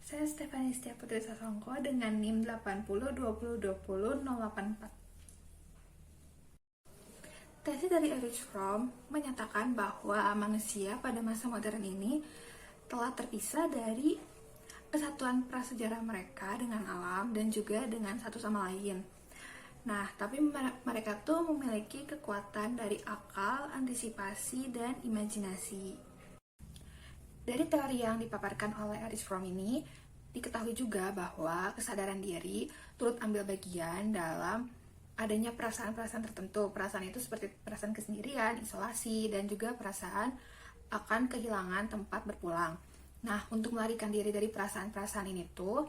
Saya Stefani Setia Putri Sasongko dengan NIM 8020202084. Tesis dari Erich Fromm menyatakan bahwa manusia pada masa modern ini telah terpisah dari kesatuan prasejarah mereka dengan alam dan juga dengan satu sama lain. Nah, tapi mereka tuh memiliki kekuatan dari akal, antisipasi, dan imajinasi. Dari teori yang dipaparkan oleh Erich Fromm ini, diketahui juga bahwa kesadaran diri turut ambil bagian dalam adanya perasaan-perasaan tertentu. Perasaan itu seperti perasaan kesendirian, isolasi, dan juga perasaan akan kehilangan tempat berpulang. Nah, untuk melarikan diri dari perasaan-perasaan ini tuh,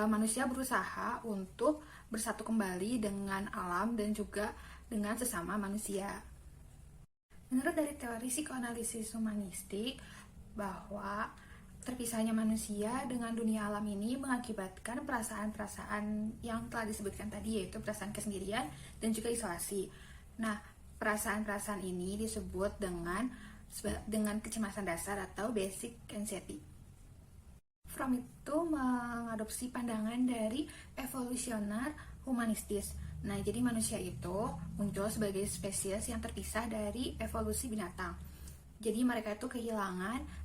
manusia berusaha untuk bersatu kembali dengan alam dan juga dengan sesama manusia. Menurut dari teori psikoanalisis humanistik, bahwa terpisahnya manusia dengan dunia alam ini mengakibatkan perasaan-perasaan yang telah disebutkan tadi, yaitu perasaan kesendirian dan juga isolasi. Nah, perasaan-perasaan ini disebut dengan kecemasan dasar atau basic anxiety. Fromm itu mengadopsi pandangan dari evolusioner humanistis. Nah, jadi manusia itu muncul sebagai spesies yang terpisah dari evolusi binatang. Jadi mereka itu kehilangan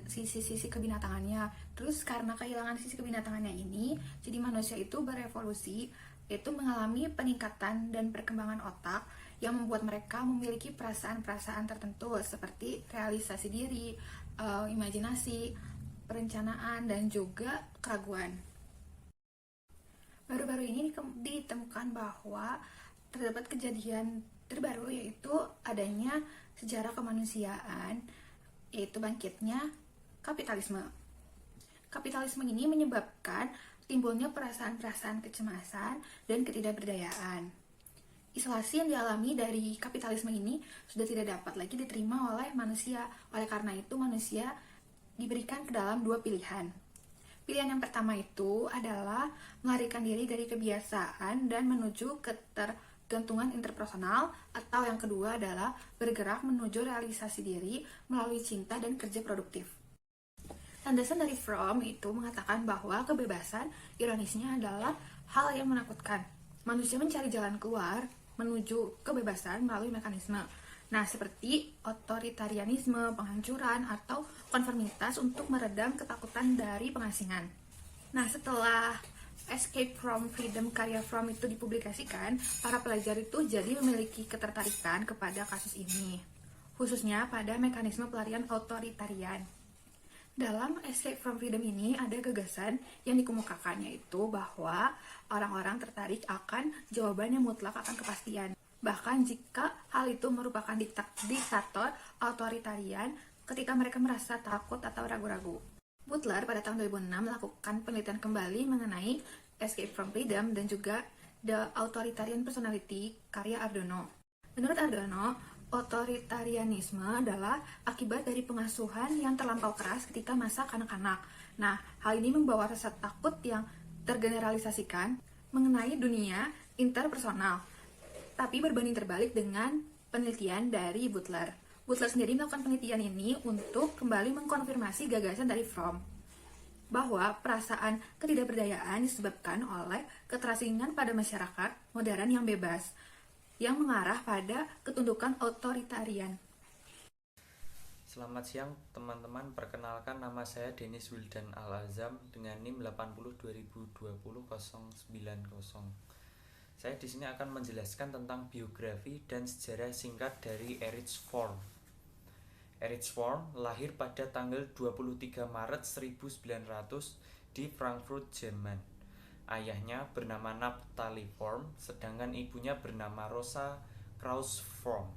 sisi-sisi kebinatangannya. Terus karena kehilangan sisi kebinatangannya ini, jadi manusia itu berevolusi, yaitu mengalami peningkatan dan perkembangan otak yang membuat mereka memiliki perasaan-perasaan tertentu seperti realisasi diri, imajinasi, perencanaan, dan juga keraguan. Baru-baru ini ditemukan bahwa terdapat kejadian terbaru, yaitu adanya sejarah kemanusiaan, yaitu bangkitnya kapitalisme. Kapitalisme ini menyebabkan timbulnya perasaan-perasaan kecemasan dan ketidakberdayaan. Isolasi yang dialami dari kapitalisme ini sudah tidak dapat lagi diterima oleh manusia. Oleh karena itu, manusia diberikan ke dalam dua pilihan. Pilihan yang pertama itu adalah melarikan diri dari kebiasaan dan menuju ketergantungan interpersonal, atau yang kedua adalah bergerak menuju realisasi diri melalui cinta dan kerja produktif. Landasan dari Fromm itu mengatakan bahwa kebebasan, ironisnya, adalah hal yang menakutkan. Manusia mencari jalan keluar menuju kebebasan melalui mekanisme. Nah, seperti otoritarianisme, penghancuran, atau konformitas untuk meredam ketakutan dari pengasingan. Nah, setelah Escape from Freedom karya Fromm itu dipublikasikan, para pelajar itu jadi memiliki ketertarikan kepada kasus ini, khususnya pada mekanisme pelarian otoritarian. Dalam Escape from Freedom ini ada gagasan yang dikemukakan, yaitu bahwa orang-orang tertarik akan jawaban yang mutlak akan kepastian. Bahkan jika hal itu merupakan diktator otoritarian ketika mereka merasa takut atau ragu-ragu. Butler pada tahun 2006 melakukan penelitian kembali mengenai Escape from Freedom dan juga The Authoritarian Personality karya Adorno. Menurut Adorno, otoritarianisme adalah akibat dari pengasuhan yang terlampau keras ketika masa kanak-kanak. Nah, hal ini membawa rasa takut yang tergeneralisasikan mengenai dunia interpersonal, tapi berbanding terbalik dengan penelitian dari Butler. Butler sendiri melakukan penelitian ini untuk kembali mengkonfirmasi gagasan dari Fromm, bahwa perasaan ketidakberdayaan disebabkan oleh keterasingan pada masyarakat modern yang bebas, yang mengarah pada ketundukan otoritarian. Selamat siang teman-teman, perkenalkan nama saya Denis Wildan Al-Azam dengan NIM 8020200090. Saya di sini akan menjelaskan tentang biografi dan sejarah singkat dari Erich Fromm. Erich Fromm lahir pada tanggal 23 Maret 1900 di Frankfurt, Jerman. Ayahnya bernama Naphtali Fromm, sedangkan ibunya bernama Rosa Krauss Fromm.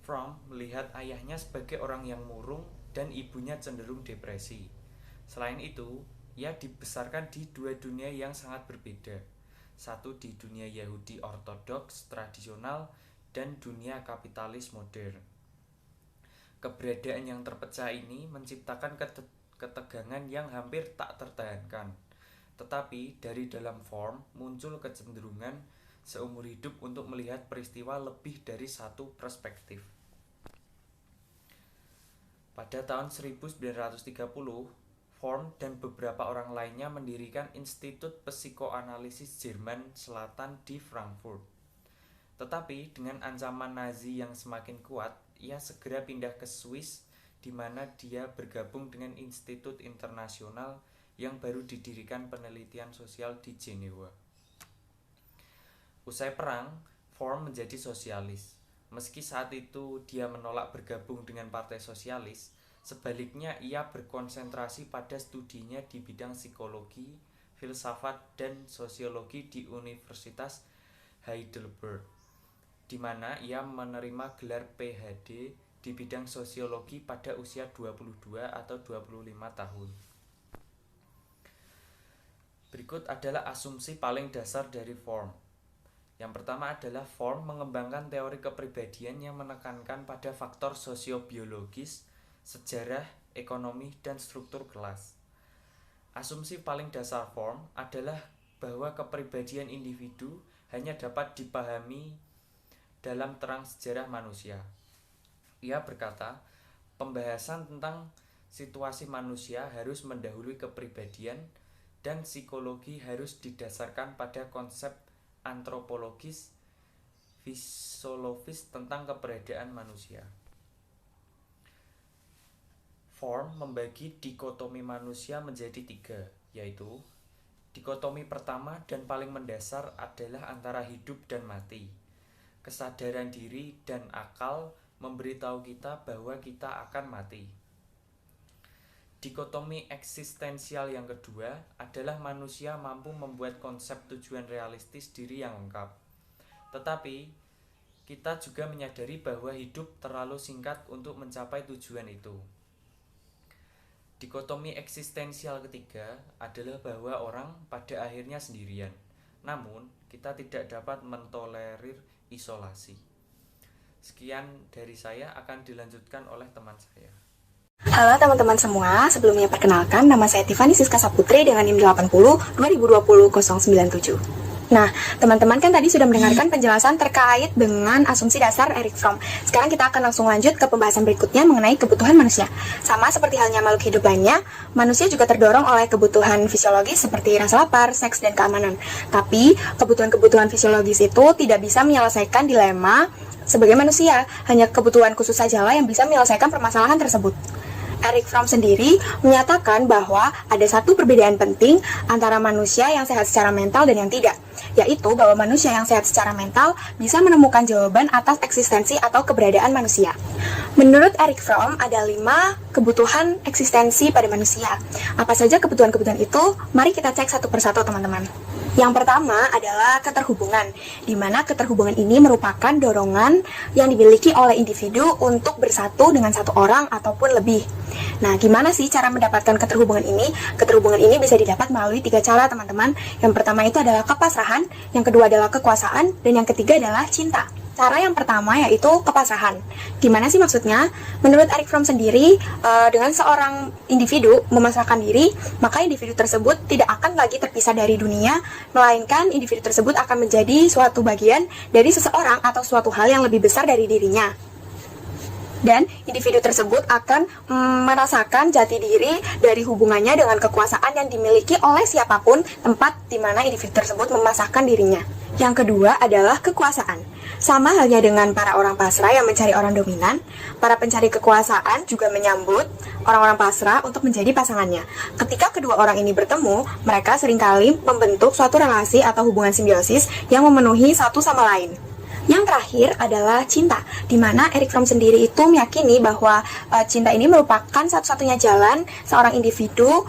Fromm melihat ayahnya sebagai orang yang murung dan ibunya cenderung depresi. Selain itu, ia dibesarkan di dua dunia yang sangat berbeda. Satu di dunia Yahudi ortodoks tradisional dan dunia kapitalis modern. Keberadaan yang terpecah ini menciptakan ketegangan yang hampir tak tertahankan. Tetapi dari dalam Fromm muncul kecenderungan seumur hidup untuk melihat peristiwa lebih dari satu perspektif. Pada tahun 1930, Form dan beberapa orang lainnya mendirikan Institut Psikoanalisis Jerman Selatan di Frankfurt. Tetapi dengan ancaman Nazi yang semakin kuat, ia segera pindah ke Swiss, di mana dia bergabung dengan Institut Internasional yang baru didirikan penelitian sosial di Jenewa. Usai perang, Form menjadi sosialis. Meski saat itu dia menolak bergabung dengan Partai Sosialis, sebaliknya ia berkonsentrasi pada studinya di bidang psikologi, filsafat, dan sosiologi di Universitas Heidelberg, di mana ia menerima gelar PhD di bidang sosiologi pada usia 22 atau 25 tahun. Berikut adalah asumsi paling dasar dari Form. Yang pertama adalah Form mengembangkan teori kepribadian yang menekankan pada faktor sosiobiologis, sejarah, ekonomi, dan struktur kelas. Asumsi paling dasar Form adalah bahwa kepribadian individu hanya dapat dipahami dalam terang sejarah manusia. Ia berkata, pembahasan tentang situasi manusia harus mendahului kepribadian, dan psikologi harus didasarkan pada konsep antropologis, fisiologis tentang keberadaan manusia. Form membagi dikotomi manusia menjadi 3, yaitu dikotomi pertama dan paling mendasar adalah antara hidup dan mati. Kesadaran diri dan akal memberitahu kita bahwa kita akan mati. Dikotomi eksistensial yang kedua adalah manusia mampu membuat konsep tujuan realistis diri yang lengkap. Tetapi, kita juga menyadari bahwa hidup terlalu singkat untuk mencapai tujuan itu. Dikotomi eksistensial ketiga adalah bahwa orang pada akhirnya sendirian. Namun, kita tidak dapat mentolerir isolasi. Sekian dari saya, akan dilanjutkan oleh teman saya. Halo teman-teman semua, sebelumnya perkenalkan nama saya Tiffany Siska Saputri dengan NIM 80 2020 097. Nah, teman-teman kan tadi sudah mendengarkan penjelasan terkait dengan asumsi dasar Erich Fromm. Sekarang kita akan langsung lanjut ke pembahasan berikutnya mengenai kebutuhan manusia. Sama seperti halnya makhluk hidup lainnya, manusia juga terdorong oleh kebutuhan fisiologis seperti rasa lapar, seks, dan keamanan. Tapi, kebutuhan-kebutuhan fisiologis itu tidak bisa menyelesaikan dilema sebagai manusia. Hanya kebutuhan khusus sajalah yang bisa menyelesaikan permasalahan tersebut. Erich Fromm sendiri menyatakan bahwa ada satu perbedaan penting antara manusia yang sehat secara mental dan yang tidak, yaitu bahwa manusia yang sehat secara mental bisa menemukan jawaban atas eksistensi atau keberadaan manusia. Menurut Erich Fromm, ada 5 kebutuhan eksistensi pada manusia. Apa saja kebutuhan-kebutuhan itu? Mari kita cek satu persatu, teman-teman. Yang pertama adalah keterhubungan, di mana keterhubungan ini merupakan dorongan yang dimiliki oleh individu untuk bersatu dengan satu orang ataupun lebih. Nah, gimana sih cara mendapatkan keterhubungan ini? Keterhubungan ini bisa didapat melalui 3 cara, teman-teman. Yang pertama itu adalah kepasrahan, yang kedua adalah kekuasaan, dan yang ketiga adalah cinta. Cara yang pertama yaitu kepasrahan. Gimana sih maksudnya? Menurut Erich Fromm sendiri, dengan seorang individu memasrahkan diri, maka individu tersebut tidak akan lagi terpisah dari dunia, melainkan individu tersebut akan menjadi suatu bagian dari seseorang atau suatu hal yang lebih besar dari dirinya. Dan individu tersebut akan merasakan jati diri dari hubungannya dengan kekuasaan yang dimiliki oleh siapapun tempat di mana individu tersebut memasrahkan dirinya. Yang kedua adalah kekuasaan. Sama halnya dengan para orang pasrah yang mencari orang dominan, para pencari kekuasaan juga menyambut orang-orang pasrah untuk menjadi pasangannya. Ketika kedua orang ini bertemu, mereka seringkali membentuk suatu relasi atau hubungan simbiosis yang memenuhi satu sama lain. Yang terakhir adalah cinta, di mana Erich Fromm sendiri itu meyakini bahwa cinta ini merupakan satu-satunya jalan seorang individu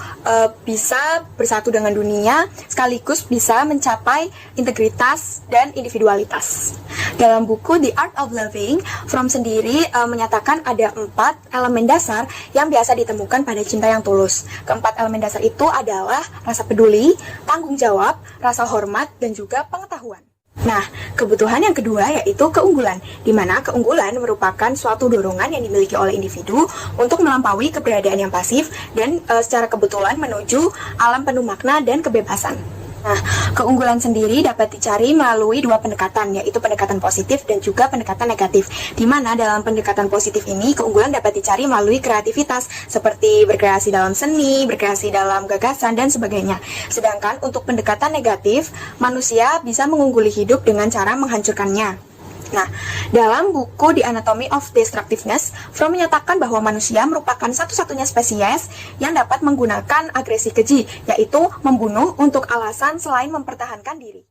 bisa bersatu dengan dunia, sekaligus bisa mencapai integritas dan individualitas. Dalam buku The Art of Loving, Fromm sendiri menyatakan ada 4 elemen dasar yang biasa ditemukan pada cinta yang tulus. Keempat elemen dasar itu adalah rasa peduli, tanggung jawab, rasa hormat, dan juga pengetahuan. Nah, kebutuhan yang kedua yaitu keunggulan, di mana keunggulan merupakan suatu dorongan yang dimiliki oleh individu untuk melampaui keberadaan yang pasif dan secara kebetulan menuju alam penuh makna dan kebebasan. Nah, keunggulan sendiri dapat dicari melalui dua pendekatan, yaitu pendekatan positif dan juga pendekatan negatif. Di mana dalam pendekatan positif ini, keunggulan dapat dicari melalui kreativitas, seperti berkreasi dalam seni, berkreasi dalam gagasan, dan sebagainya. Sedangkan untuk pendekatan negatif, manusia bisa mengungguli hidup dengan cara menghancurkannya. Nah, dalam buku The Anatomy of Destructiveness, Fromm menyatakan bahwa manusia merupakan satu-satunya spesies yang dapat menggunakan agresi keji, yaitu membunuh untuk alasan selain mempertahankan diri.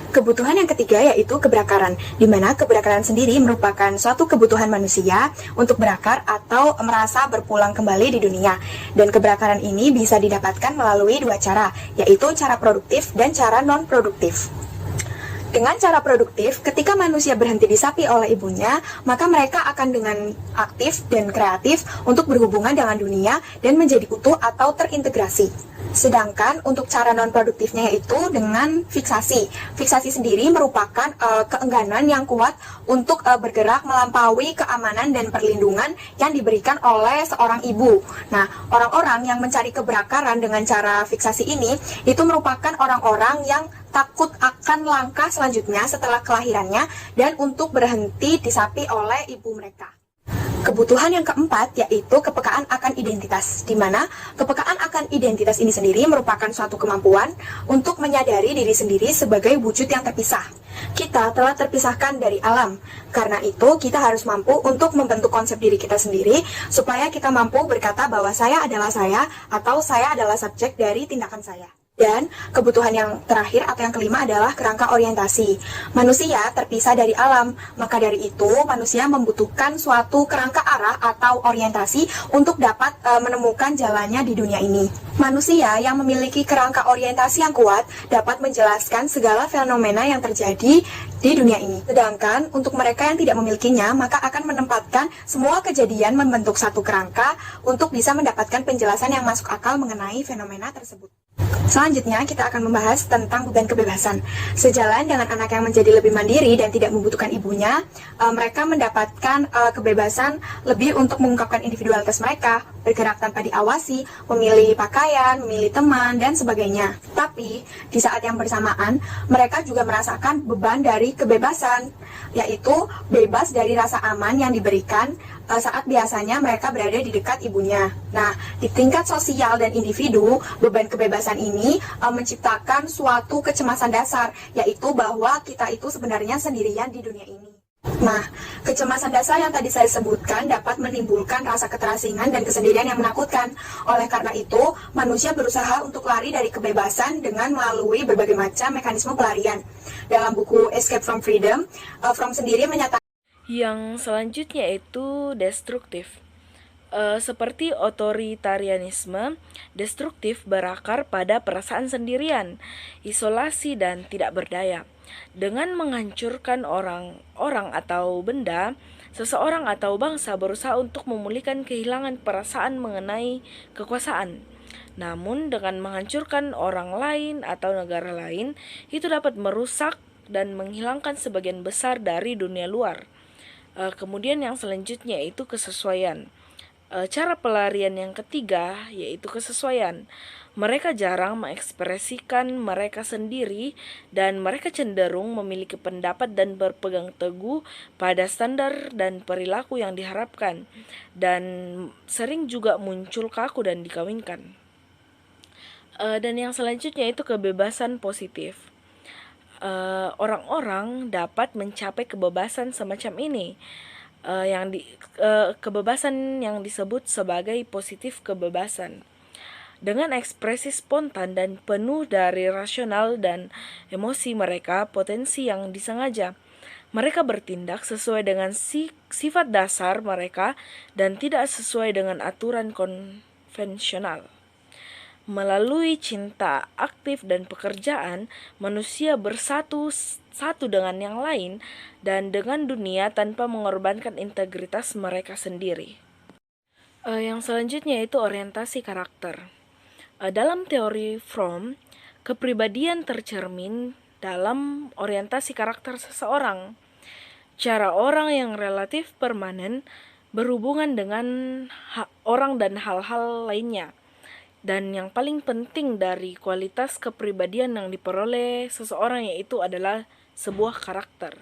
Kebutuhan yang ketiga yaitu keberakaran, di mana keberakaran sendiri merupakan suatu kebutuhan manusia untuk berakar atau merasa berpulang kembali di dunia. Dan keberakaran ini bisa didapatkan melalui dua cara, yaitu cara produktif dan cara non-produktif. Dengan cara produktif, ketika manusia berhenti disapi oleh ibunya, maka mereka akan dengan aktif dan kreatif untuk berhubungan dengan dunia dan menjadi utuh atau terintegrasi. Sedangkan untuk cara non-produktifnya yaitu dengan fiksasi. Fiksasi sendiri merupakan keengganan yang kuat untuk bergerak melampaui keamanan dan perlindungan yang diberikan oleh seorang ibu. Nah, orang-orang yang mencari keberakaran dengan cara fiksasi ini, itu merupakan orang-orang yang takut akan langkah selanjutnya setelah kelahirannya dan untuk berhenti disapi oleh ibu mereka. Kebutuhan yang keempat yaitu kepekaan akan identitas, di mana kepekaan akan identitas ini sendiri merupakan suatu kemampuan untuk menyadari diri sendiri sebagai wujud yang terpisah. Kita telah terpisahkan dari alam, karena itu kita harus mampu untuk membentuk konsep diri kita sendiri supaya kita mampu berkata bahwa saya adalah saya atau saya adalah subjek dari tindakan saya. Dan kebutuhan yang terakhir atau yang kelima adalah kerangka orientasi. Manusia terpisah dari alam, maka dari itu manusia membutuhkan suatu kerangka arah atau orientasi untuk dapat menemukan jalannya di dunia ini. Manusia yang memiliki kerangka orientasi yang kuat dapat menjelaskan segala fenomena yang terjadi di dunia ini. Sedangkan untuk mereka yang tidak memilikinya, maka akan menempatkan semua kejadian membentuk satu kerangka untuk bisa mendapatkan penjelasan yang masuk akal mengenai fenomena tersebut. Selanjutnya, kita akan membahas tentang beban kebebasan. Sejalan dengan anak yang menjadi lebih mandiri dan tidak membutuhkan ibunya, mereka mendapatkan kebebasan lebih untuk mengungkapkan individualitas mereka, bergerak tanpa diawasi, memilih pakaian, memilih teman, dan sebagainya. Tapi, di saat yang bersamaan, mereka juga merasakan beban dari kebebasan, yaitu bebas dari rasa aman yang diberikan saat biasanya mereka berada di dekat ibunya. Nah, di tingkat sosial dan individu, beban kebebasan ini menciptakan suatu kecemasan dasar, yaitu bahwa kita itu sebenarnya sendirian di dunia ini. Nah, kecemasan dasar yang tadi saya sebutkan dapat menimbulkan rasa keterasingan dan kesendirian yang menakutkan. Oleh karena itu, manusia berusaha untuk lari dari kebebasan dengan melalui berbagai macam mekanisme pelarian. Dalam buku Escape from Freedom, Fromm sendiri menyatakan yang selanjutnya itu destruktif. Seperti otoritarianisme, destruktif berakar pada perasaan sendirian, isolasi, dan tidak berdaya. Dengan menghancurkan orang atau benda, seseorang atau bangsa berusaha untuk memulihkan kehilangan perasaan mengenai kekuasaan. Namun dengan menghancurkan orang lain atau negara lain, itu dapat merusak dan menghilangkan sebagian besar dari dunia luar. Kemudian yang selanjutnya itu kesesuaian. Cara pelarian yang ketiga yaitu kesesuaian. Mereka jarang mengekspresikan mereka sendiri dan mereka cenderung memiliki pendapat dan berpegang teguh pada standar dan perilaku yang diharapkan, dan sering juga muncul kaku dan dikawinkan. Dan yang selanjutnya itu kebebasan positif. Orang-orang dapat mencapai kebebasan semacam ini, kebebasan yang disebut sebagai positif kebebasan, dengan ekspresi spontan dan penuh dari rasional dan emosi mereka, potensi yang disengaja. Mereka bertindak sesuai dengan sifat dasar mereka dan tidak sesuai dengan aturan konvensional. Melalui cinta aktif dan pekerjaan, manusia bersatu dengan yang lain dan dengan dunia tanpa mengorbankan integritas mereka sendiri. Yang selanjutnya itu orientasi karakter. Dalam teori Fromm, kepribadian tercermin dalam orientasi karakter seseorang. Cara orang yang relatif permanen berhubungan dengan orang dan hal-hal lainnya. Dan yang paling penting dari kualitas kepribadian yang diperoleh seseorang yaitu adalah sebuah karakter.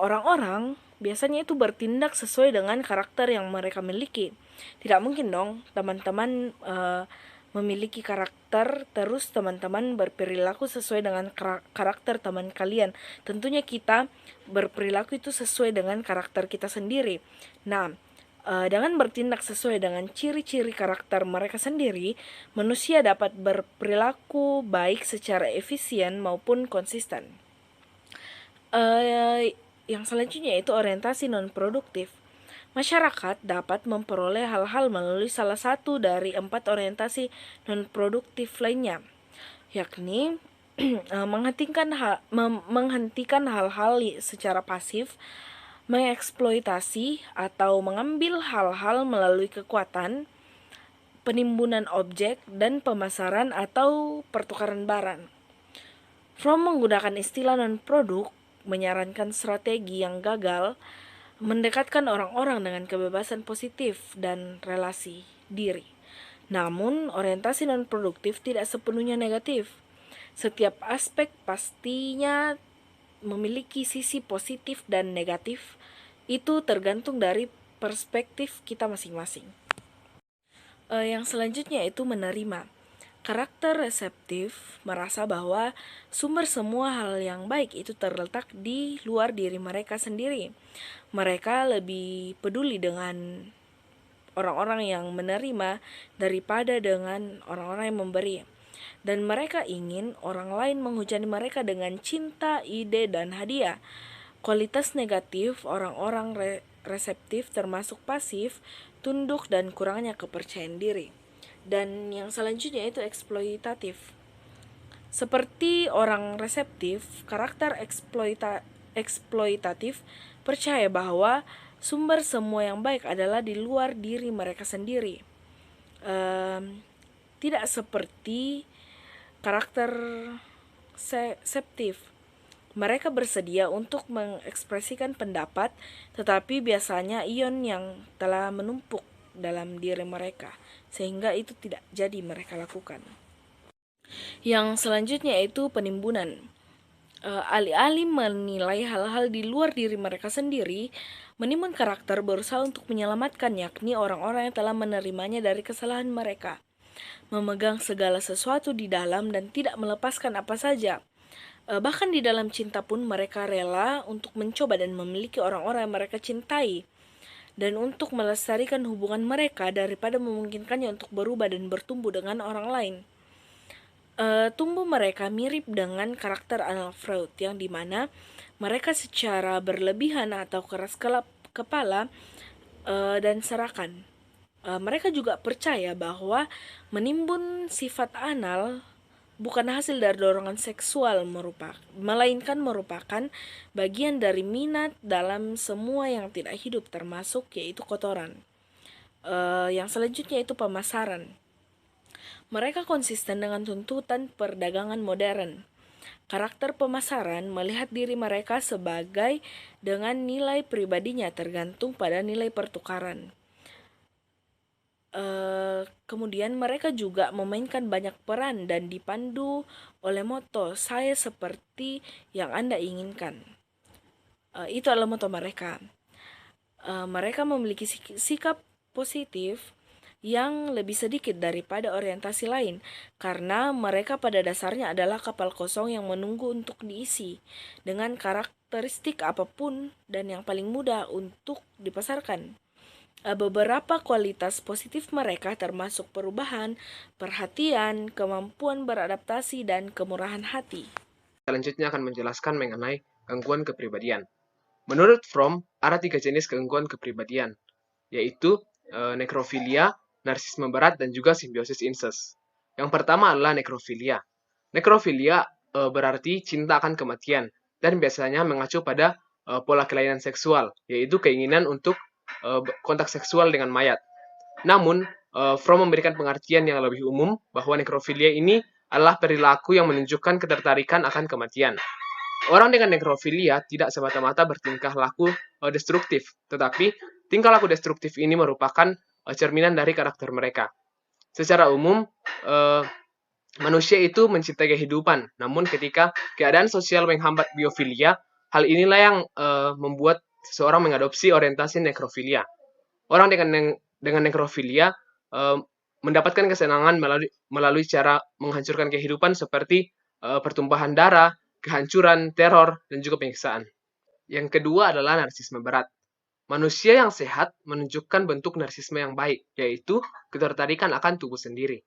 Orang-orang biasanya itu bertindak sesuai dengan karakter yang mereka miliki. Tidak mungkin dong teman-teman memiliki karakter terus teman-teman berperilaku sesuai dengan karakter teman kalian. Tentunya kita berperilaku itu sesuai dengan karakter kita sendiri. Nah, dengan bertindak sesuai dengan ciri-ciri karakter mereka sendiri, manusia dapat berperilaku baik secara efisien maupun konsisten. Yang selanjutnya itu orientasi non-produktif. Masyarakat dapat memperoleh hal-hal melalui salah satu dari 4 orientasi non-produktif lainnya, yakni menghentikan hal-hal secara pasif, mengeksploitasi atau mengambil hal-hal melalui kekuatan, penimbunan objek, dan pemasaran atau pertukaran barang. Fromm menggunakan istilah non-produk menyarankan strategi yang gagal mendekatkan orang-orang dengan kebebasan positif dan relasi diri. Namun, orientasi non-produktif tidak sepenuhnya negatif. Setiap aspek pastinya memiliki sisi positif dan negatif. Itu tergantung dari perspektif kita masing-masing. Yang selanjutnya itu menerima. Karakter reseptif merasa bahwa sumber semua hal yang baik itu terletak di luar diri mereka sendiri. Mereka lebih peduli dengan orang-orang yang menerima daripada dengan orang-orang yang memberi. Dan mereka ingin orang lain menghujani mereka dengan cinta, ide, dan hadiah. Kualitas negatif orang-orang reseptif termasuk pasif, tunduk, dan kurangnya kepercayaan diri. Dan yang selanjutnya itu eksploitatif. Seperti orang reseptif, karakter eksploitatif percaya bahwa sumber semua yang baik adalah di luar diri mereka sendiri. Tidak seperti karakter reseptif. Mereka bersedia untuk mengekspresikan pendapat, tetapi biasanya ion yang telah menumpuk dalam diri mereka, sehingga itu tidak jadi mereka lakukan. Yang selanjutnya itu penimbunan. Alih-alih menilai hal-hal di luar diri mereka sendiri, menimbun karakter berusaha untuk menyelamatkan, yakni orang-orang yang telah menerimanya dari kesalahan mereka, memegang segala sesuatu di dalam dan tidak melepaskan apa saja. Bahkan di dalam cinta pun mereka rela untuk mencoba dan memiliki orang-orang yang mereka cintai, dan untuk melestarikan hubungan mereka daripada memungkinkannya untuk berubah dan bertumbuh dengan orang lain. Tumbuh mereka mirip dengan karakter Anna Freud, yang dimana mereka secara berlebihan atau keras kepala dan serakan. Mereka juga percaya bahwa menimbun sifat anal bukan hasil dari dorongan seksual melainkan merupakan bagian dari minat dalam semua yang tidak hidup, termasuk yaitu kotoran. Yang selanjutnya itu pemasaran. Mereka konsisten dengan tuntutan perdagangan modern. Karakter pemasaran melihat diri mereka sebagai dengan nilai pribadinya tergantung pada nilai pertukaran. Kemudian mereka juga memainkan banyak peran dan dipandu oleh moto "Saya seperti yang Anda inginkan". Itu adalah moto mereka. Mereka memiliki sikap positif yang lebih sedikit daripada orientasi lain, karena mereka pada dasarnya adalah kapal kosong yang menunggu untuk diisi dengan karakteristik apapun dan yang paling mudah untuk dipasarkan. Beberapa kualitas positif mereka termasuk perubahan, perhatian, kemampuan beradaptasi, dan kemurahan hati. Selanjutnya akan menjelaskan mengenai gangguan kepribadian. Menurut Fromm, ada 3 jenis gangguan kepribadian, yaitu nekrofilia, narsisme berat, dan juga simbiosis incest. Yang pertama adalah nekrofilia. Nekrofilia berarti cinta akan kematian, dan biasanya mengacu pada pola kelainan seksual, yaitu keinginan untuk kontak seksual dengan mayat. Namun, Fromm memberikan pengertian yang lebih umum bahwa nekrofilia ini adalah perilaku yang menunjukkan ketertarikan akan kematian. Orang dengan nekrofilia tidak semata-mata bertingkah laku destruktif, tetapi tingkah laku destruktif ini merupakan cerminan dari karakter mereka. Secara umum, manusia itu mencintai kehidupan, namun ketika keadaan sosial menghambat biofilia, hal inilah yang membuat seseorang mengadopsi orientasi nekrofilia. Orang dengan nekrofilia mendapatkan kesenangan melalui cara menghancurkan kehidupan seperti pertumpahan darah, kehancuran, teror, dan juga penyiksaan. Yang kedua adalah narsisme berat. Manusia yang sehat menunjukkan bentuk narsisme yang baik, yaitu ketertarikan akan tubuh sendiri.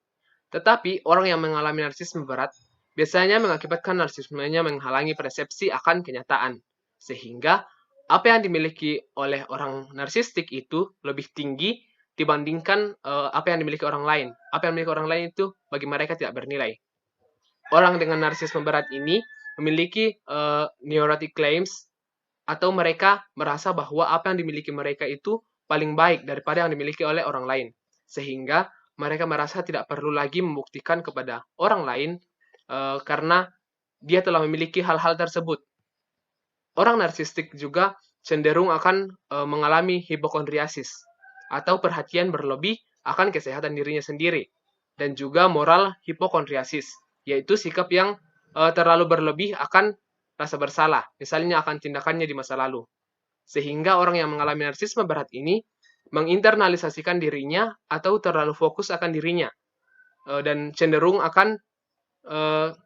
Tetapi orang yang mengalami narsisme berat biasanya mengakibatkan narsismenya menghalangi persepsi akan kenyataan, sehingga apa yang dimiliki oleh orang narsistik itu lebih tinggi dibandingkan apa yang dimiliki orang lain. Apa yang dimiliki orang lain itu bagi mereka tidak bernilai. Orang dengan narsisme berat ini memiliki neurotic claims, atau mereka merasa bahwa apa yang dimiliki mereka itu paling baik daripada yang dimiliki oleh orang lain. Sehingga mereka merasa tidak perlu lagi membuktikan kepada orang lain karena dia telah memiliki hal-hal tersebut. Orang narsistik juga cenderung akan mengalami hipokondriasis atau perhatian berlebih akan kesehatan dirinya sendiri, dan juga moral hipokondriasis, yaitu sikap yang terlalu berlebih akan rasa bersalah, misalnya akan tindakannya di masa lalu. Sehingga orang yang mengalami narsisme berat ini menginternalisasikan dirinya atau terlalu fokus akan dirinya dan cenderung akan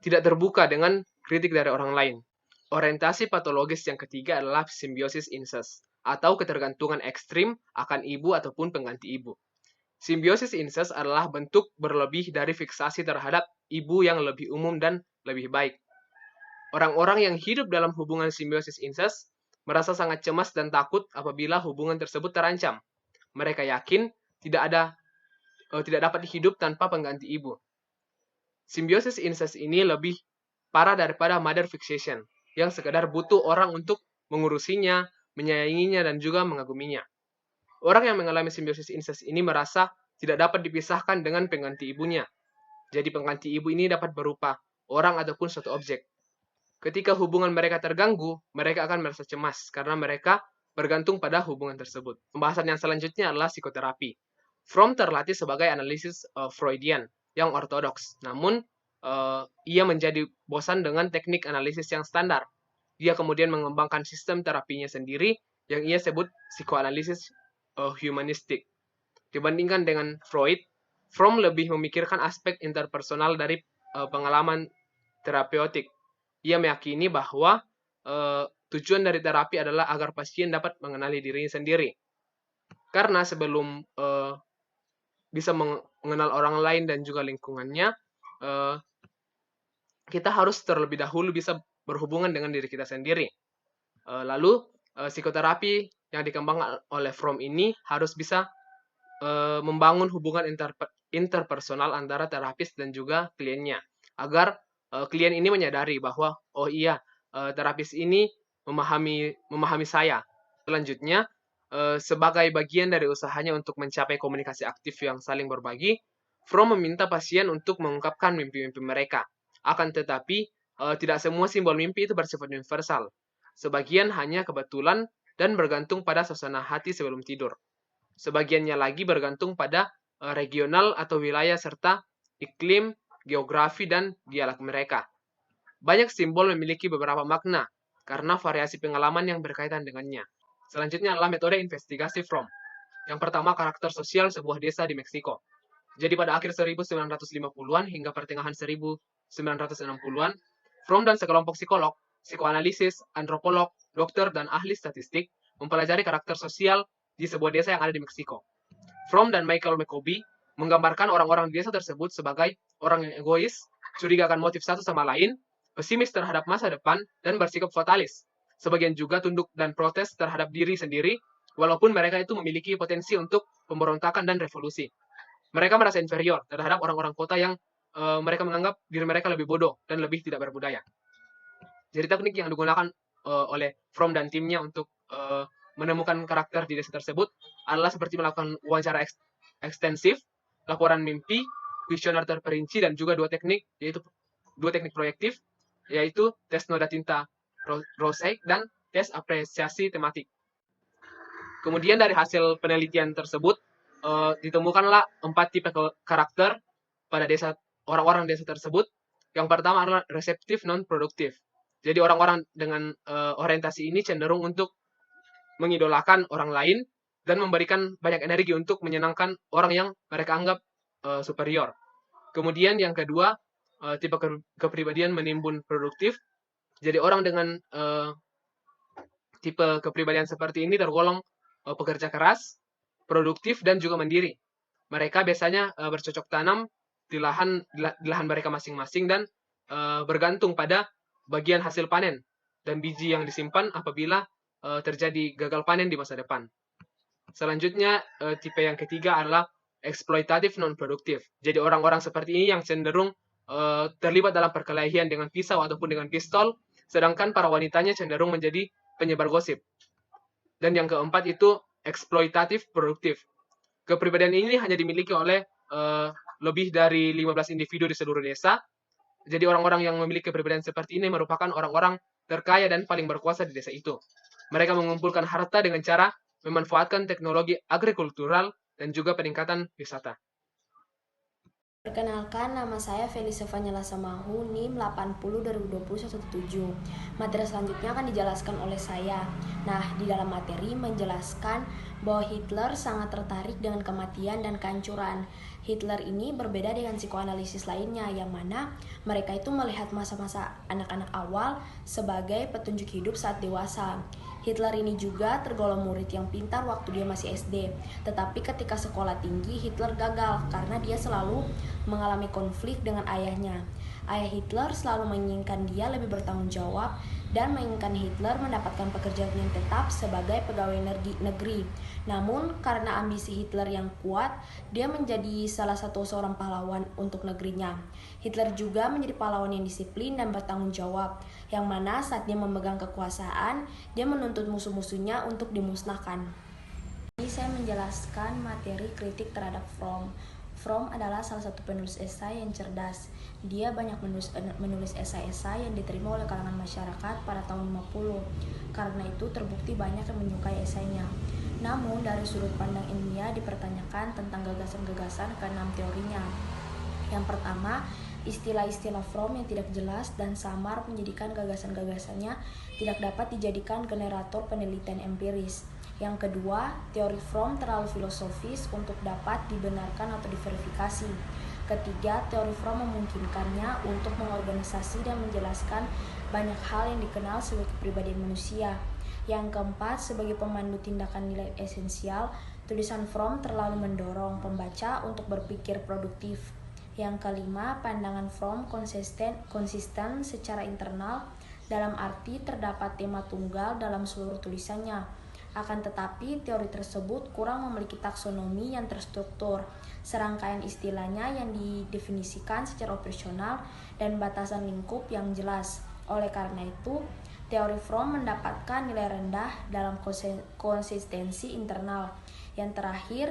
tidak terbuka dengan kritik dari orang lain. Orientasi patologis yang ketiga adalah simbiosis incest atau ketergantungan ekstrim akan ibu ataupun pengganti ibu. Simbiosis incest adalah bentuk berlebih dari fiksasi terhadap ibu yang lebih umum dan lebih baik. Orang-orang yang hidup dalam hubungan simbiosis incest merasa sangat cemas dan takut apabila hubungan tersebut terancam. Mereka yakin tidak dapat hidup tanpa pengganti ibu. Simbiosis incest ini lebih parah daripada mother fixation, yang sekadar butuh orang untuk mengurusinya, menyayanginya, dan juga mengaguminya. Orang yang mengalami simbiosis incest ini merasa tidak dapat dipisahkan dengan pengganti ibunya. Jadi pengganti ibu ini dapat berupa orang ataupun suatu objek. Ketika hubungan mereka terganggu, mereka akan merasa cemas karena mereka bergantung pada hubungan tersebut. Pembahasan yang selanjutnya adalah psikoterapi. Fromm terlatih sebagai analisis Freudian yang ortodoks, namun ia menjadi bosan dengan teknik analisis yang standar. Dia kemudian mengembangkan sistem terapinya sendiri yang ia sebut psikoanalisis humanistik. Dibandingkan dengan Freud, Fromm lebih memikirkan aspek interpersonal dari pengalaman terapeutik. Ia meyakini bahwa tujuan dari terapi adalah agar pasien dapat mengenali dirinya sendiri. Karena sebelum bisa mengenal orang lain dan juga lingkungannya, kita harus terlebih dahulu bisa berhubungan dengan diri kita sendiri. Lalu psikoterapi yang dikembangkan oleh Fromm ini harus bisa membangun hubungan interpersonal antara terapis dan juga kliennya, agar klien ini menyadari bahwa oh iya, terapis ini memahami saya. Selanjutnya, sebagai bagian dari usahanya untuk mencapai komunikasi aktif yang saling berbagi, Fromm meminta pasien untuk mengungkapkan mimpi-mimpi mereka. Akan tetapi, tidak semua simbol mimpi itu bersifat universal. Sebagian hanya kebetulan dan bergantung pada suasana hati sebelum tidur. Sebagiannya lagi bergantung pada regional atau wilayah serta iklim, geografi, dan dialek mereka. Banyak simbol memiliki beberapa makna karena variasi pengalaman yang berkaitan dengannya. Selanjutnya adalah metode investigasi Fromm. Yang pertama, karakter sosial sebuah desa di Meksiko. Jadi pada akhir 1950-an hingga pertengahan 1960-an, Fromm dan sekelompok psikolog, psikoanalisis, antropolog, dokter, dan ahli statistik mempelajari karakter sosial di sebuah desa yang ada di Meksiko. Fromm dan Michael McCoby menggambarkan orang-orang di desa tersebut sebagai orang yang egois, curiga akan motif satu sama lain, pesimis terhadap masa depan, dan bersikap fatalis. Sebagian juga tunduk dan protes terhadap diri sendiri, walaupun mereka itu memiliki potensi untuk pemberontakan dan revolusi. Mereka merasa inferior terhadap orang-orang kota yang mereka menganggap diri mereka lebih bodoh dan lebih tidak berbudaya. Jadi teknik yang digunakan oleh Fromm dan timnya untuk menemukan karakter di desa tersebut adalah seperti melakukan wawancara ekstensif, laporan mimpi, kuesioner terperinci, dan juga dua teknik proyektif, yaitu tes noda tinta Rorschach dan tes apresiasi tematik. Kemudian dari hasil penelitian tersebut, ditemukanlah 4 tipe karakter pada orang-orang desa tersebut. Yang pertama adalah reseptif non-produktif. Jadi orang-orang dengan orientasi ini cenderung untuk mengidolakan orang lain dan memberikan banyak energi untuk menyenangkan orang yang mereka anggap superior. Kemudian yang kedua, tipe kepribadian menimbun produktif. Jadi orang dengan tipe kepribadian seperti ini tergolong pekerja keras, produktif, dan juga mandiri. Mereka biasanya bercocok tanam di lahan mereka masing-masing dan bergantung pada bagian hasil panen dan biji yang disimpan apabila terjadi gagal panen di masa depan. Selanjutnya, tipe yang ketiga adalah eksploitatif non-produktif. Jadi orang-orang seperti ini yang cenderung terlibat dalam perkelahian dengan pisau ataupun dengan pistol, sedangkan para wanitanya cenderung menjadi penyebar gosip. Dan yang keempat itu eksploitatif produktif. Kepribadian ini hanya dimiliki oleh lebih dari 15 individu di seluruh desa. Jadi orang-orang yang memiliki kepribadian seperti ini merupakan orang-orang terkaya dan paling berkuasa di desa itu. Mereka mengumpulkan harta dengan cara memanfaatkan teknologi agrikultural dan juga peningkatan wisata. Perkenalkan, nama saya Felisa Fanyala Samahu, NIM 80/2021-17. Materi selanjutnya akan dijelaskan oleh saya. Nah, di dalam materi menjelaskan bahwa Hitler sangat tertarik dengan kematian dan kehancuran. Hitler ini berbeda dengan psikoanalisis lainnya, yang mana mereka itu melihat masa-masa anak-anak awal sebagai petunjuk hidup saat dewasa. Hitler ini juga tergolong murid yang pintar waktu dia masih SD. Tetapi ketika sekolah tinggi, Hitler gagal karena dia selalu mengalami konflik dengan ayahnya. Ayah Hitler selalu menginginkan dia lebih bertanggung jawab dan menginginkan Hitler mendapatkan pekerjaan yang tetap sebagai pegawai negeri. Namun karena ambisi Hitler yang kuat, dia menjadi salah satu seorang pahlawan untuk negerinya. Hitler juga menjadi pahlawan yang disiplin dan bertanggung jawab, yang mana saat dia memegang kekuasaan, dia menuntut musuh-musuhnya untuk dimusnahkan. Ini saya menjelaskan materi kritik terhadap Fromm. Fromm adalah salah satu penulis esai yang cerdas. Dia banyak menulis esai-esai yang diterima oleh kalangan masyarakat pada tahun 50. Karena itu terbukti banyak yang menyukai esainya. Namun dari sudut pandang ilmiah dipertanyakan tentang gagasan-gagasan ke-6 teorinya. Yang pertama, istilah-istilah Fromm yang tidak jelas dan samar menjadikan gagasan-gagasannya tidak dapat dijadikan generator penelitian empiris. Yang kedua, teori Fromm terlalu filosofis untuk dapat dibenarkan atau diverifikasi. Ketiga, teori Fromm memungkinkannya untuk mengorganisasi dan menjelaskan banyak hal yang dikenal sebagai kepribadian manusia. Yang keempat, sebagai pemandu tindakan nilai esensial, tulisan Fromm terlalu mendorong pembaca untuk berpikir produktif. Yang kelima, pandangan Fromm konsisten secara internal, dalam arti terdapat tema tunggal dalam seluruh tulisannya. Akan tetapi, teori tersebut kurang memiliki taksonomi yang terstruktur, serangkaian istilahnya yang didefinisikan secara operasional, dan batasan lingkup yang jelas. Oleh karena itu, teori Fromm mendapatkan nilai rendah dalam konsistensi internal. Yang terakhir,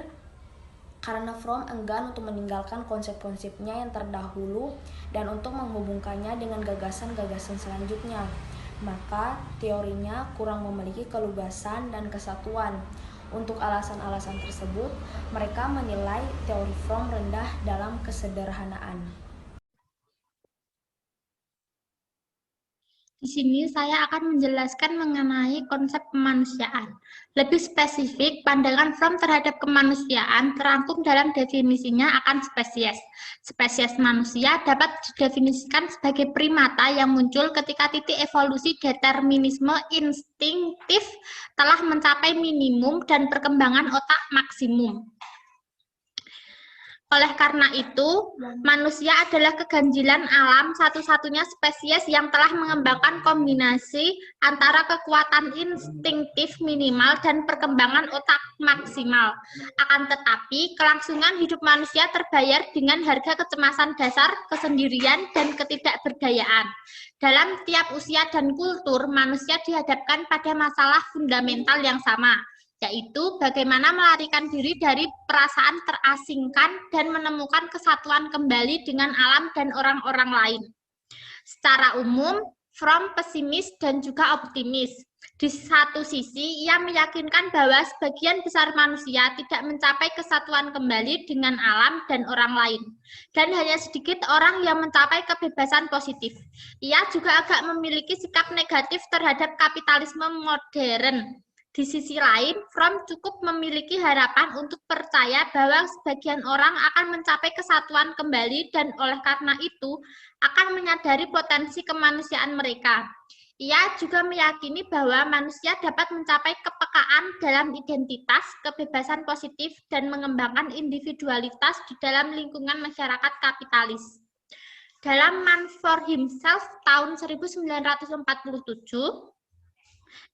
karena Fromm enggan untuk meninggalkan konsep-konsepnya yang terdahulu dan untuk menghubungkannya dengan gagasan-gagasan selanjutnya, maka teorinya kurang memiliki kelugasan dan kesatuan. Untuk alasan-alasan tersebut, mereka menilai teori Fromm rendah dalam kesederhanaan. Di sini saya akan menjelaskan mengenai konsep kemanusiaan. Lebih spesifik, pandangan Fromm terhadap kemanusiaan terangkum dalam definisinya akan spesies. Spesies manusia dapat didefinisikan sebagai primata yang muncul ketika titik evolusi determinisme instinktif telah mencapai minimum dan perkembangan otak maksimum. Oleh karena itu, manusia adalah keganjilan alam satu-satunya spesies yang telah mengembangkan kombinasi antara kekuatan instinktif minimal dan perkembangan otak maksimal. Akan tetapi, kelangsungan hidup manusia terbayar dengan harga kecemasan dasar, kesendirian, dan ketidakberdayaan. Dalam tiap usia dan kultur, manusia dihadapkan pada masalah fundamental yang sama, yaitu bagaimana melarikan diri dari perasaan terasingkan dan menemukan kesatuan kembali dengan alam dan orang-orang lain. Secara umum, Fromm pesimis dan juga optimis. Di satu sisi, ia meyakinkan bahwa sebagian besar manusia tidak mencapai kesatuan kembali dengan alam dan orang lain, dan hanya sedikit orang yang mencapai kebebasan positif. Ia juga agak memiliki sikap negatif terhadap kapitalisme modern. Di sisi lain, Fromm cukup memiliki harapan untuk percaya bahwa sebagian orang akan mencapai kesatuan kembali dan oleh karena itu akan menyadari potensi kemanusiaan mereka. Ia juga meyakini bahwa manusia dapat mencapai kepekaan dalam identitas, kebebasan positif, dan mengembangkan individualitas di dalam lingkungan masyarakat kapitalis. Dalam Man for Himself tahun 1947,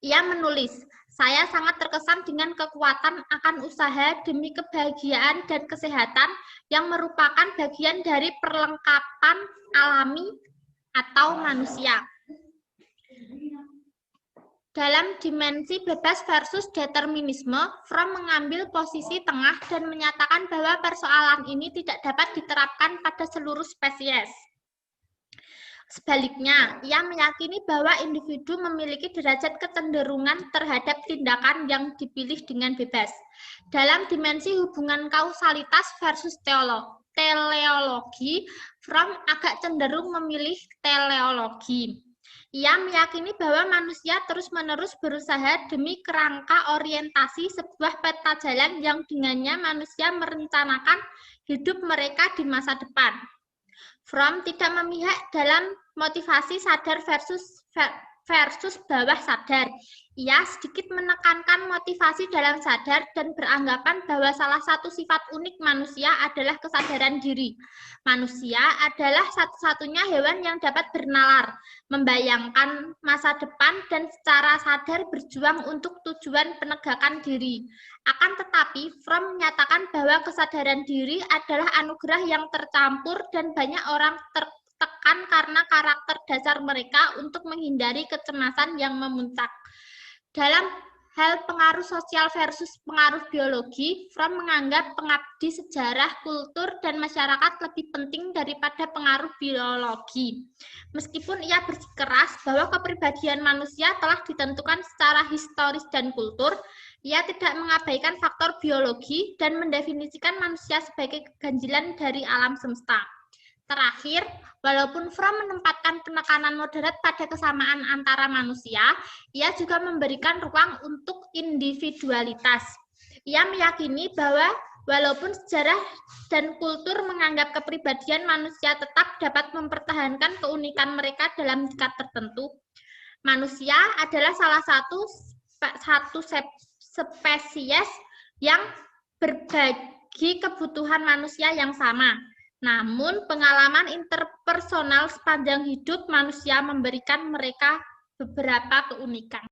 ia menulis, "Saya sangat terkesan dengan kekuatan akan usaha demi kebahagiaan dan kesehatan yang merupakan bagian dari perlengkapan alami atau manusia." Dalam dimensi bebas versus determinisme, Fromm mengambil posisi tengah dan menyatakan bahwa persoalan ini tidak dapat diterapkan pada seluruh spesies. Sebaliknya, ia meyakini bahwa individu memiliki derajat kecenderungan terhadap tindakan yang dipilih dengan bebas. Dalam dimensi hubungan kausalitas versus teleologi, Fromm agak cenderung memilih teleologi. Ia meyakini bahwa manusia terus-menerus berusaha demi kerangka orientasi sebuah peta jalan yang dengannya manusia merencanakan hidup mereka di masa depan. Fromm tidak memihak dalam motivasi sadar versus bawah sadar. Ia sedikit menekankan motivasi dalam sadar dan beranggapan bahwa salah satu sifat unik manusia adalah kesadaran diri. Manusia adalah satu-satunya hewan yang dapat bernalar, membayangkan masa depan dan secara sadar berjuang untuk tujuan penegakan diri. Akan tetapi, Fromm menyatakan bahwa kesadaran diri adalah anugerah yang tercampur dan banyak orang tertekan karena karakter dasar mereka untuk menghindari kecemasan yang memuncak. Dalam hal pengaruh sosial versus pengaruh biologi, Fromm menganggap pengabdi sejarah, kultur, dan masyarakat lebih penting daripada pengaruh biologi. Meskipun ia bersikeras bahwa kepribadian manusia telah ditentukan secara historis dan kultur, ia tidak mengabaikan faktor biologi dan mendefinisikan manusia sebagai keganjilan dari alam semesta. Terakhir, walaupun Fromm menempatkan penekanan moderat pada kesamaan antara manusia, ia juga memberikan ruang untuk individualitas. Ia meyakini bahwa walaupun sejarah dan kultur menganggap kepribadian manusia tetap dapat mempertahankan keunikan mereka dalam tingkat tertentu, manusia adalah salah satu spesies yang berbagi kebutuhan manusia yang sama. Namun, pengalaman interpersonal sepanjang hidup manusia memberikan mereka beberapa keunikan.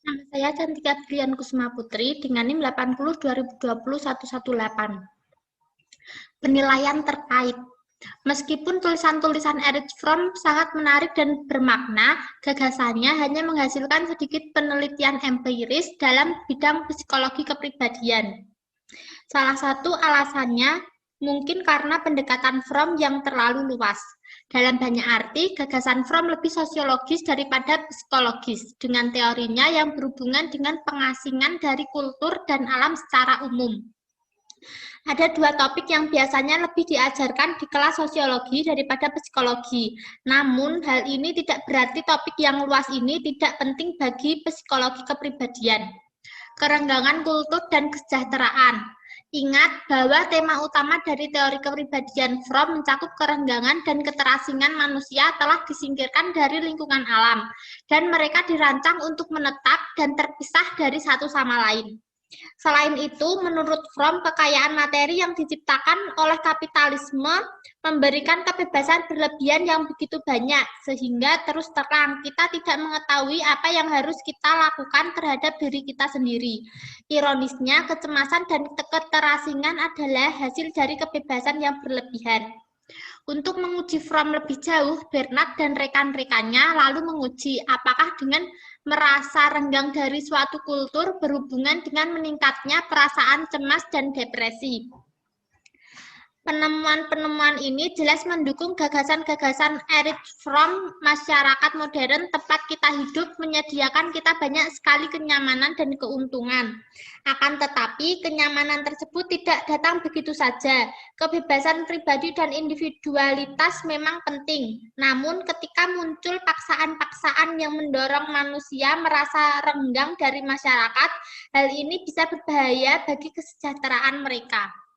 Nama saya Cantika Brilian Kusuma Putri dengan NIM 8020201118. Penilaian terkait. Meskipun tulisan-tulisan Erich Fromm sangat menarik dan bermakna, gagasannya hanya menghasilkan sedikit penelitian empiris dalam bidang psikologi kepribadian. Salah satu alasannya mungkin karena pendekatan Fromm yang terlalu luas. Dalam banyak arti, gagasan Fromm lebih sosiologis daripada psikologis, dengan teorinya yang berhubungan dengan pengasingan dari kultur dan alam secara umum. Ada dua topik yang biasanya lebih diajarkan di kelas sosiologi daripada psikologi. Namun, hal ini tidak berarti topik yang luas ini tidak penting bagi psikologi kepribadian. Kerenggangan kultur dan kesejahteraan. Ingat bahwa tema utama dari teori kepribadian Fromm mencakup kerenggangan dan keterasingan manusia telah disingkirkan dari lingkungan alam, dan mereka dirancang untuk menetap dan terpisah dari satu sama lain. Selain itu, menurut Fromm, kekayaan materi yang diciptakan oleh kapitalisme memberikan kebebasan berlebihan yang begitu banyak, sehingga terus terang kita tidak mengetahui apa yang harus kita lakukan terhadap diri kita sendiri. Ironisnya, kecemasan dan keterasingan adalah hasil dari kebebasan yang berlebihan. Untuk menguji Fromm lebih jauh, Bernard dan rekan-rekannya lalu menguji apakah dengan merasa renggang dari suatu kultur berhubungan dengan meningkatnya perasaan cemas dan depresi. Penemuan-penemuan ini jelas mendukung gagasan-gagasan Erich Fromm, masyarakat modern tempat kita hidup menyediakan kita banyak sekali kenyamanan dan keuntungan. Akan tetapi, kenyamanan tersebut tidak datang begitu saja. Kebebasan pribadi dan individualitas memang penting. Namun, ketika muncul paksaan-paksaan yang mendorong manusia merasa renggang dari masyarakat, hal ini bisa berbahaya bagi kesejahteraan mereka.